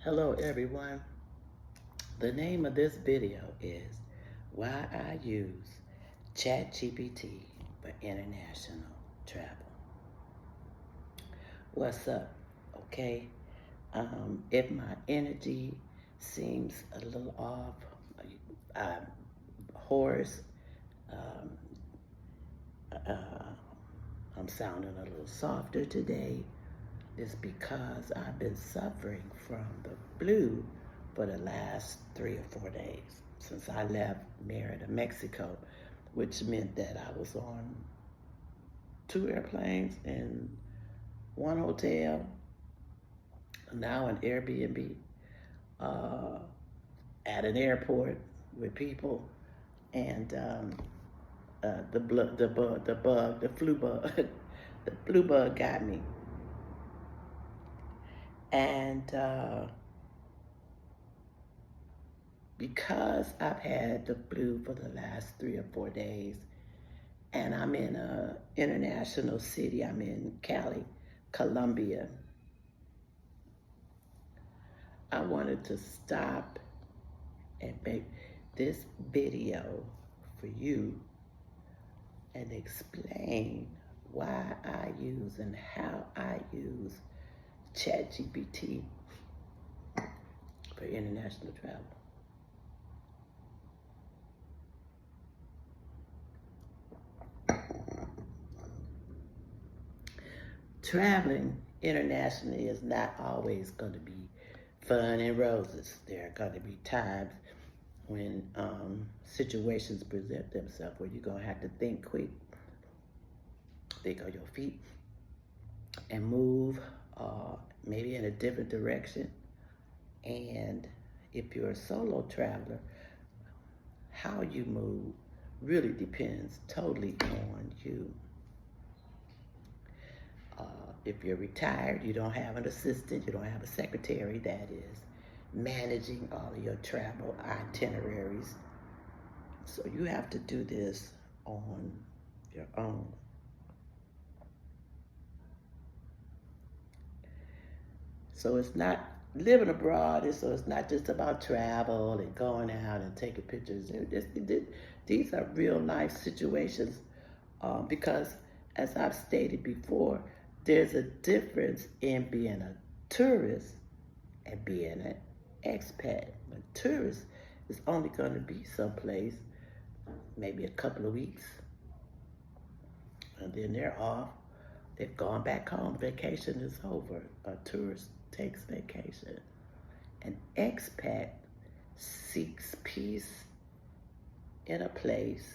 Hello everyone. The name of this video is Why I Use ChatGPT for International Travel. What's up? Okay. If my energy seems a little off, I'm hoarse, um, uh, I'm sounding a little softer today, is because I've been suffering from the flu for the last 3 or 4 days since I left Merida, Mexico, which meant that I was on 2 airplanes and 1 hotel, now an Airbnb, uh, at an airport with people, and the flu bug, the flu bug got me, and because I've had the flu for the last 3 or 4 days, and I'm in a international city, I'm in Cali, Colombia, I wanted to stop and make this video for you and explain why I use and how I use ChatGPT for international travel. Traveling internationally is not always going to be fun and roses. There are going to be times when situations present themselves where you're going to have to think quick, think on your feet, and move maybe in a different direction. And if you're a solo traveler, how you move really depends totally on you. If you're retired, you don't have an assistant, you don't have a secretary that is managing all of your travel itineraries. So you have to do this on your own. So it's not living abroad, so it's not just about travel and going out and taking pictures. These are real life situations because, as I've stated before, there's a difference in being a tourist and being an expat. A tourist is only going to be someplace maybe a couple of weeks, and then they're off. They've gone back home. Vacation is over. A tourist takes vacation. An expat seeks peace in a place.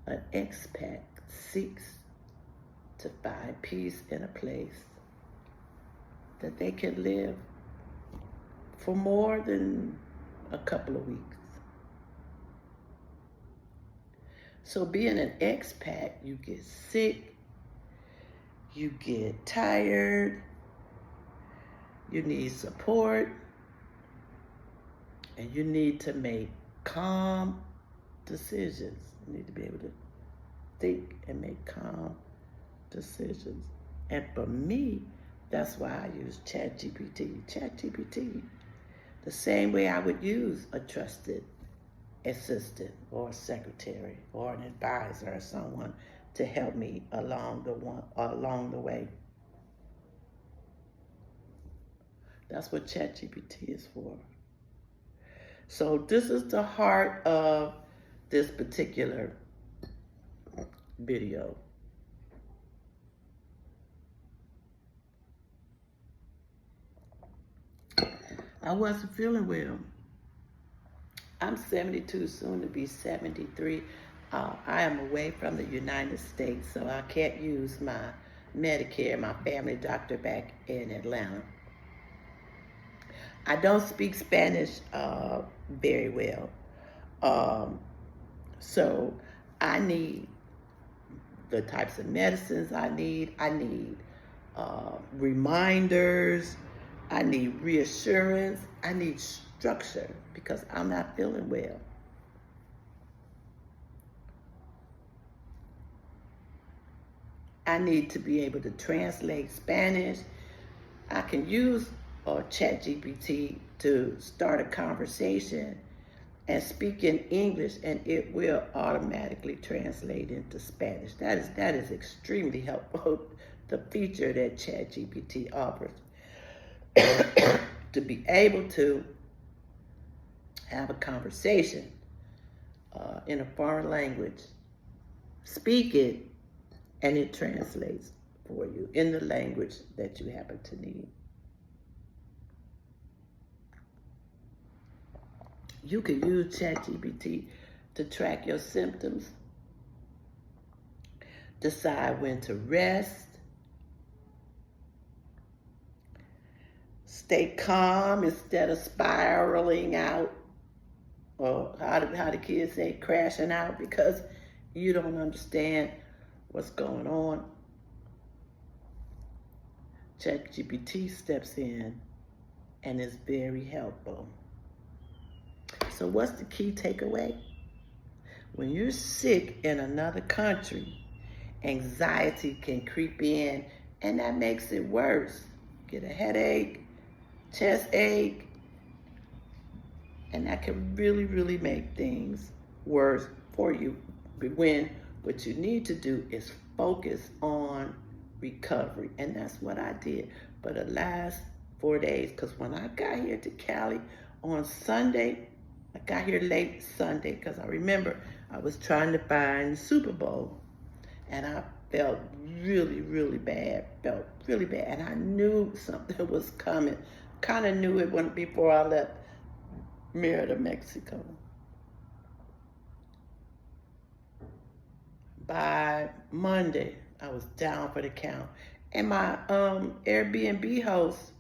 An expat seeks to find peace in a place that they can live for more than a couple of weeks. So being an expat, you get sick, you get tired, you need support, and you need to make calm decisions. You need to be able to think and make calm decisions. And for me, that's why I use ChatGPT. ChatGPT, the same way I would use a trusted assistant or a secretary or an advisor or someone to help me along the way. That's what ChatGPT is for. So this is the heart of this particular video. I wasn't feeling well. I'm 72, soon to be 73. I am away from the United States, so I can't use my Medicare, my family doctor back in Atlanta. I don't speak Spanish very well. So I need the types of medicines I need. I need reminders. I need reassurance. I need structure because I'm not feeling well. I need to be able to translate Spanish. I can use or ChatGPT to start a conversation and speak in English, and it will automatically translate into Spanish. That is extremely helpful. The feature that ChatGPT offers to be able to have a conversation in a foreign language, speak it, and it translates for you in the language that you happen to need. You can use ChatGPT to track your symptoms, decide when to rest, stay calm instead of spiraling out, or how the kids say, crashing out because you don't understand what's going on. ChatGPT steps in and is very helpful. So what's the key takeaway? When you're sick in another country, anxiety can creep in, and that makes it worse. Get a headache, chest ache, and that can really, really make things worse for you, when what you need to do is focus on recovery. And that's what I did for the last 4 days, because when I got here to Cali on Sunday, I got here late Sunday because I remember I was trying to find the Super Bowl, and I felt really, really bad. And I knew something was coming. Kind of knew it before I left Merida, Mexico. By Monday, I was down for the count. And my Airbnb host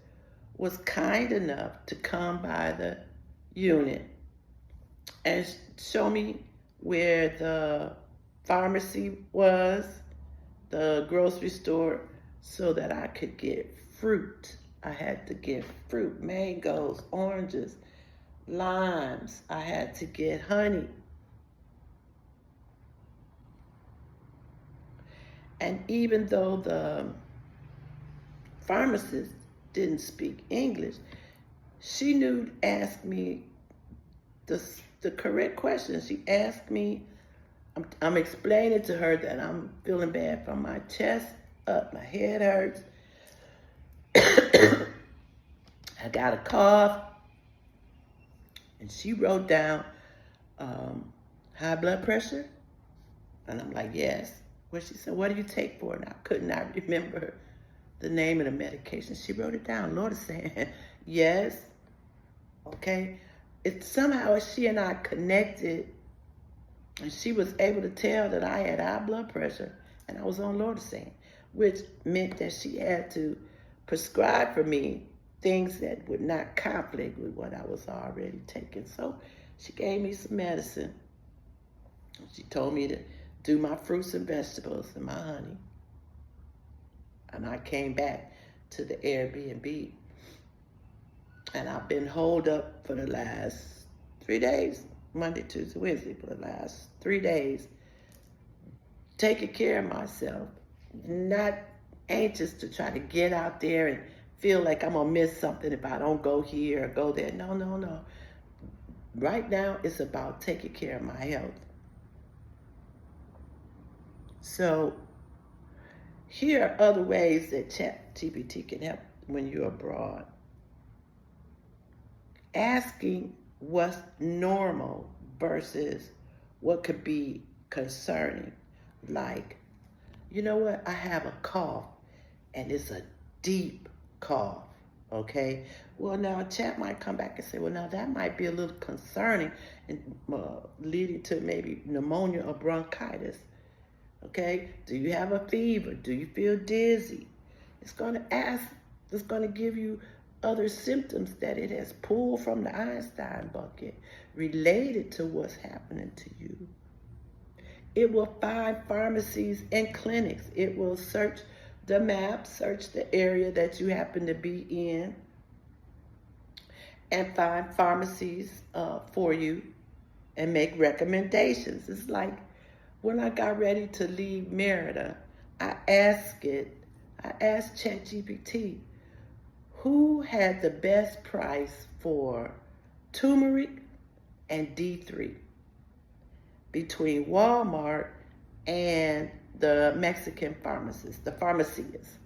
was kind enough to come by the unit and show me where the pharmacy was, the grocery store, so that I could get fruit. I had to get fruit, mangoes, oranges, limes. I had to get honey. And even though the pharmacist didn't speak English, she knew to ask me the correct questions. She asked me, I'm explaining to her that I'm feeling bad from my chest up, my head hurts. I got a cough. And she wrote down high blood pressure. And I'm like, yes. Well, she said, what do you take for it? And I could not remember the name of the medication. She wrote it down. Lord is saying, yes. Okay. Somehow she and I connected, and she was able to tell that I had high blood pressure and I was on Lortisane, which meant that she had to prescribe for me things that would not conflict with what I was already taking. So she gave me some medicine. She told me to do my fruits and vegetables and my honey. And I came back to the Airbnb. And I've been holed up for the last 3 days, Monday, Tuesday, Wednesday, for the last 3 days, taking care of myself, not anxious to try to get out there and feel like I'm gonna miss something if I don't go here or go there. No. Right now, it's about taking care of my health. So here are other ways that ChatGPT can help when you're abroad. Asking what's normal versus what could be concerning. Like, you know what? I have a cough, and it's a deep cough, okay? Well, now a chat might come back and say, well, now that might be a little concerning and leading to maybe pneumonia or bronchitis, okay? Do you have a fever? Do you feel dizzy? It's going to give you other symptoms that it has pulled from the Einstein bucket related to what's happening to you. It will find pharmacies and clinics. It will search the map, search the area that you happen to be in, and find pharmacies for you and make recommendations. It's like when I got ready to leave Merida, I asked ChatGPT, who had the best price for turmeric and D3 between Walmart and the Mexican pharmacists, the pharmacies.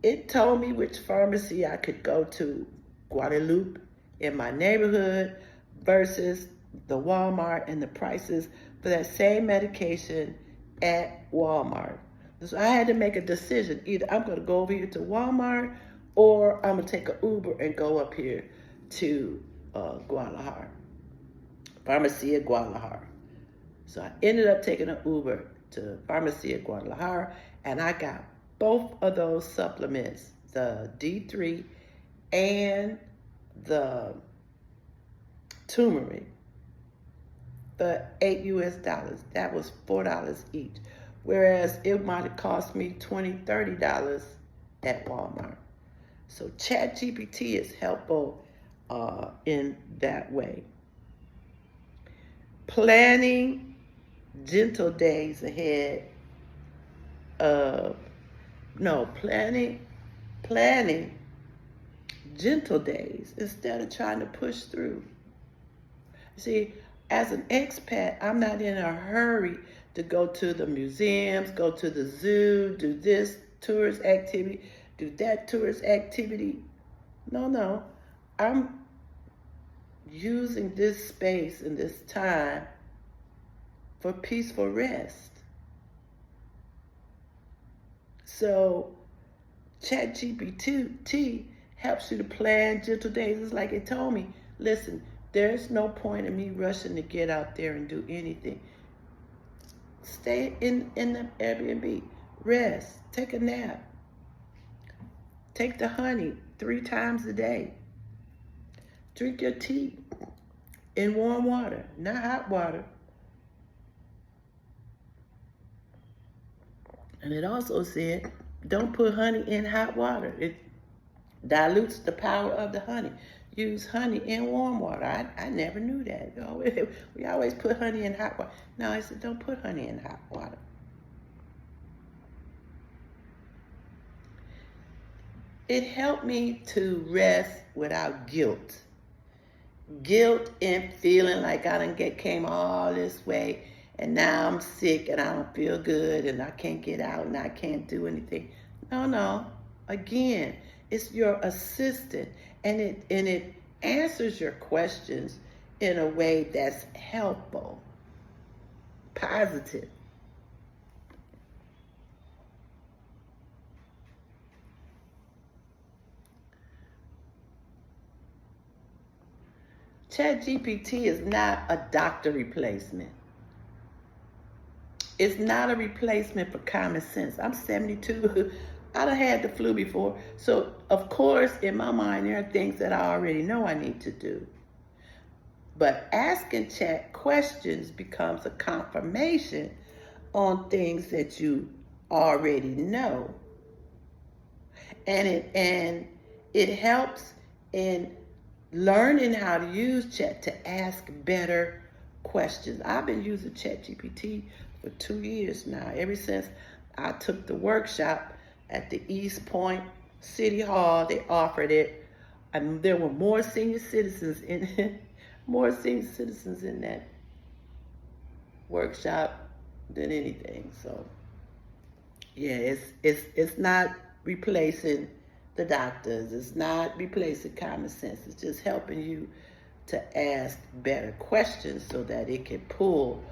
It told me which pharmacy I could go to, Guadalupe in my neighborhood versus the Walmart, and the prices for that same medication at Walmart. So I had to make a decision. Either I'm going to go over here to Walmart, or I'm going to take an Uber and go up here to Guadalajara, Pharmacy at Guadalajara. So I ended up taking an Uber to Pharmacy at Guadalajara, and I got both of those supplements, the D3 and the turmeric, for $8 US. That was $4 each. Whereas it might have cost me $20, $30 at Walmart. So ChatGPT is helpful in that way. Planning gentle days ahead of, no, planning gentle days instead of trying to push through. See, as an expat, I'm not in a hurry to go to the museums, go to the zoo, do this tourist activity, do that tourist activity. No. I'm using this space and this time for peaceful rest. So ChatGPT helps you to plan gentle days. It's like it told me, listen, there's no point in me rushing to get out there and do anything. Stay in the Airbnb, rest, take a nap, take the honey 3 times a day, drink your tea in warm water, not hot water. And it also said, don't put honey in hot water. It dilutes the power of the honey. Use honey in warm water. I never knew that. You know, we always put honey in hot water. No, I said, don't put honey in hot water. It helped me to rest without guilt. Guilt and feeling like I came all this way, and now I'm sick and I don't feel good and I can't get out and I can't do anything. No. Again, it's your assistant, and it answers your questions in a way that's helpful, positive. ChatGPT is not a doctor replacement. It's not a replacement for common sense. I'm 72. I done had the flu before. So, of course, in my mind, there are things that I already know I need to do. But asking chat questions becomes a confirmation on things that you already know. And it helps in learning how to use chat to ask better questions. I've been using ChatGPT for 2 years now, ever since I took the workshop at the East Point City Hall. They offered it, and there were more senior citizens in that workshop than anything. So yeah, it's not replacing the doctors. It's not replacing common sense. It's just helping you to ask better questions so that it can pull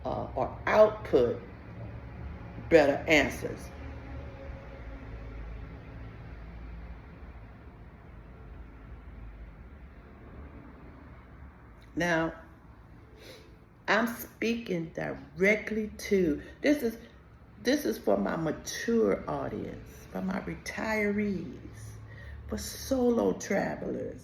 or output better answers. Now, I'm speaking directly to, this is for my mature audience, for my retirees, for solo travelers,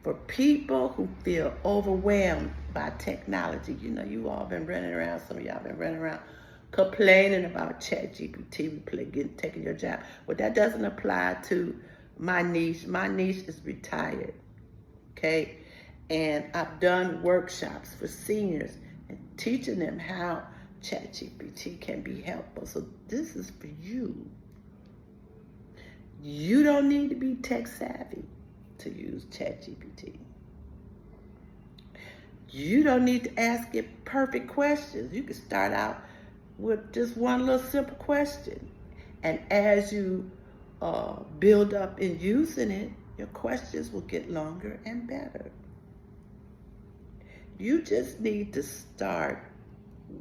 for people who feel overwhelmed by technology. You know, you all been running around, some of y'all been running around complaining about ChatGPT taking your job. Well, that doesn't apply to my niche. My niche is retired, okay? And I've done workshops for seniors and teaching them how ChatGPT can be helpful. So this is for you. You don't need to be tech savvy to use ChatGPT. You don't need to ask it perfect questions. You can start out with just one little simple question. And as you build up in using it, your questions will get longer and better. You just need to start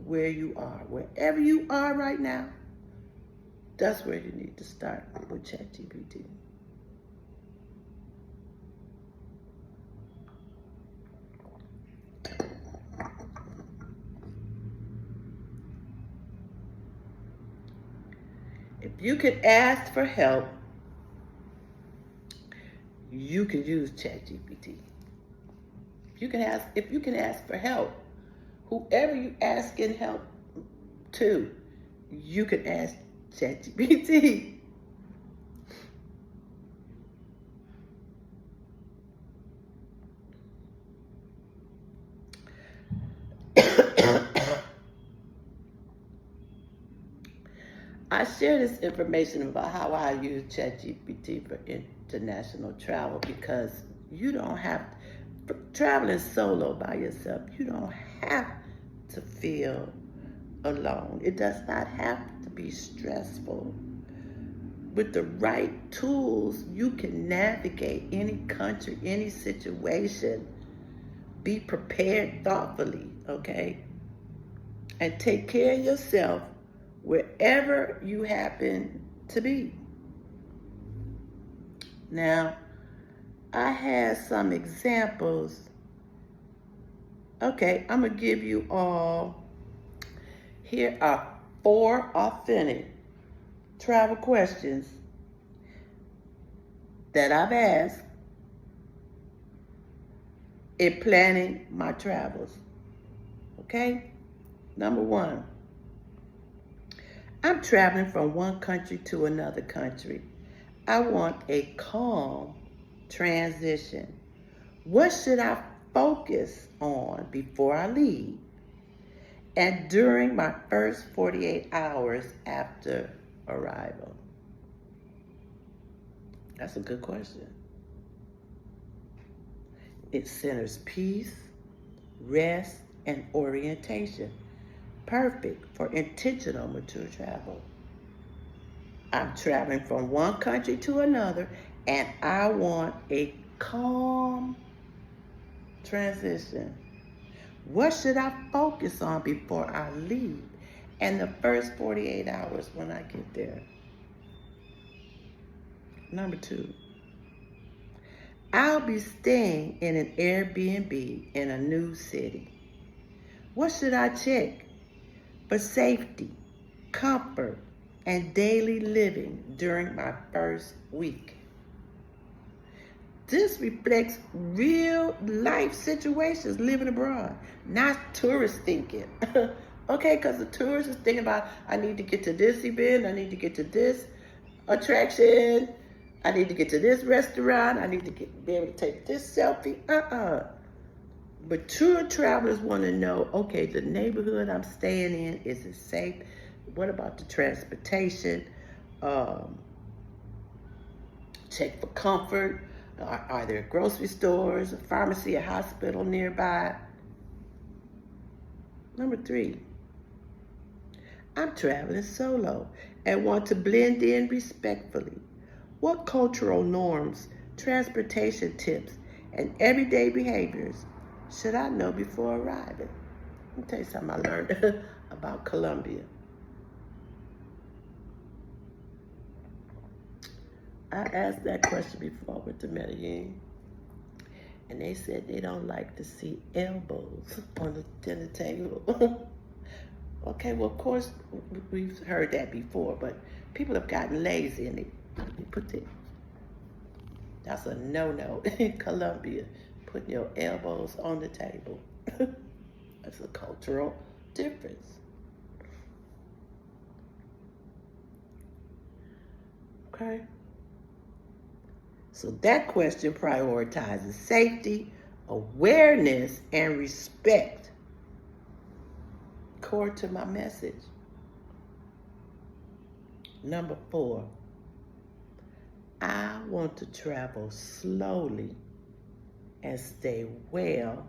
where you are. Wherever you are right now, that's where you need to start with ChatGPT. If you can ask for help, you can use ChatGPT. If you can ask for help, whoever you asking help to, you can ask ChatGPT. I share this information about how I use ChatGPT for international travel because you don't have, for traveling solo by yourself, you don't have to feel alone. It does not have to be stressful. With the right tools, you can navigate any country, any situation. Be prepared thoughtfully, okay? And take care of yourself wherever you happen to be. Now, I had some examples. Okay, I'm going to give you all. Here are 4 authentic travel questions that I've asked in planning my travels. Okay? Number 1, I'm traveling from one country to another country. I want a calm transition. What should I focus on before I leave and during my first 48 hours after arrival? That's a good question. It centers peace, rest, and orientation. Perfect for intentional mature travel. I'm traveling from one country to another, and I want a calm transition. What should I focus on before I leave and the first 48 hours when I get there? Number 2, I'll be staying in an Airbnb in a new city. What should I check for safety, comfort, and daily living during my first week? This reflects real life situations living abroad, not tourist thinking. Okay, because the tourist is thinking about, I need to get to this event, I need to get to this attraction, I need to get to this restaurant, I need to be able to take this selfie. But tour travelers want to know, okay, the neighborhood I'm staying in, is it safe? What about the transportation? Check for comfort. Are there grocery stores, a pharmacy, a hospital nearby? Number 3, I'm traveling solo and want to blend in respectfully. What cultural norms, transportation tips, and everyday behaviors should I know before arriving? Let me tell you something I learned about Colombia. I asked that question before I went to Medellin, and they said they don't like to see elbows on the dinner table. Okay, well, of course, we've heard that before, but people have gotten lazy and they put that's a no-no in Colombia, putting your elbows on the table. That's a cultural difference. Okay? So that question prioritizes safety, awareness, and respect. Core to my message. Number 4, I want to travel slowly and stay well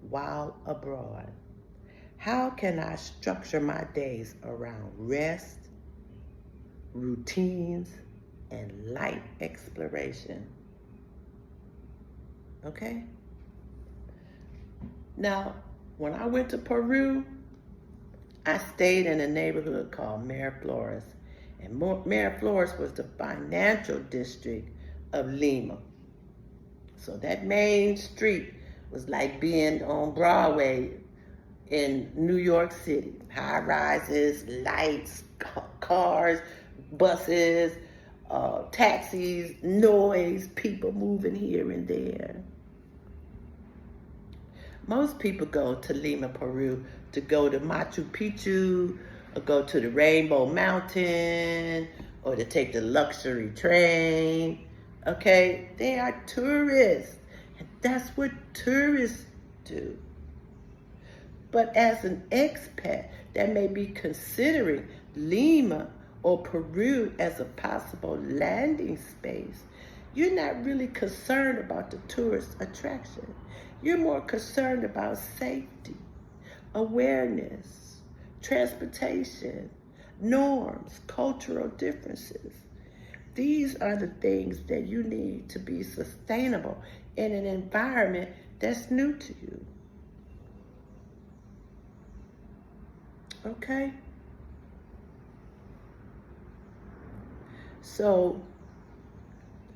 while abroad. How can I structure my days around rest, routines, and light exploration? Okay? Now, when I went to Peru, I stayed in a neighborhood called Miraflores. And Miraflores was the financial district of Lima. So that main street was like being on Broadway in New York City. High rises, lights, cars, buses, taxis, noise, people moving here and there. Most people go to Lima, Peru to go to Machu Picchu, or go to the Rainbow Mountain, or to take the luxury train. Okay, they are tourists, and that's what tourists do. But as an expat that may be considering Lima or Peru as a possible landing space, you're not really concerned about the tourist attraction. You're more concerned about safety, awareness, transportation, norms, cultural differences. These are the things that you need to be sustainable in an environment that's new to you. Okay? So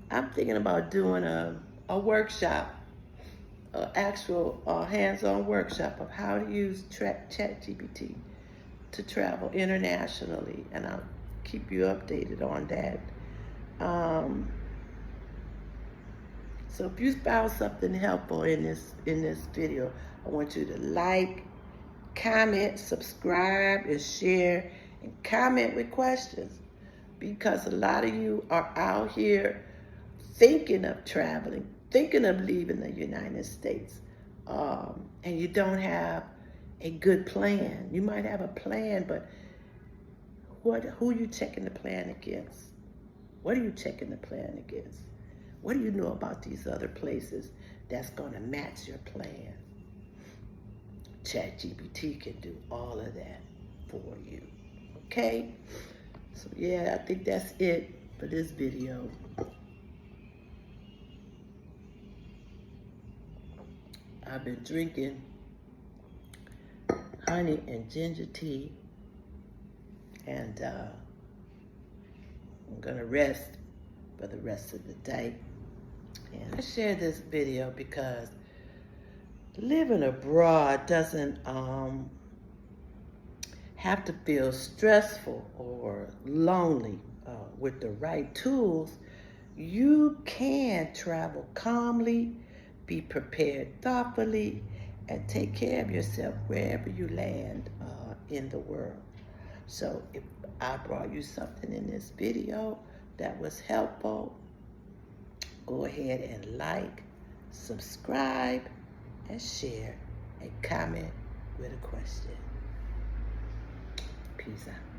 I'm thinking about doing a workshop, an actual hands-on workshop of how to use ChatGPT to travel internationally, and I'll keep you updated on that. So if you found something helpful in this video, I want you to like, comment, subscribe, and share, and comment with questions, because a lot of you are out here thinking of traveling, thinking of leaving the United States, and you don't have a good plan. You might have a plan, but who are you checking the plan against? What are you checking the plan against? What do you know about these other places that's going to match your plan? ChatGPT can do all of that for you. Okay? So yeah, I think that's it for this video. I've been drinking honey and ginger tea, and I'm gonna rest for the rest of the day. And I share this video because living abroad doesn't have to feel stressful or lonely. With the right tools, you can travel calmly, be prepared thoughtfully, and take care of yourself wherever you land in the world. So if I brought you something in this video that was helpful, go ahead and like, subscribe, and share, and comment with a question. Peace out.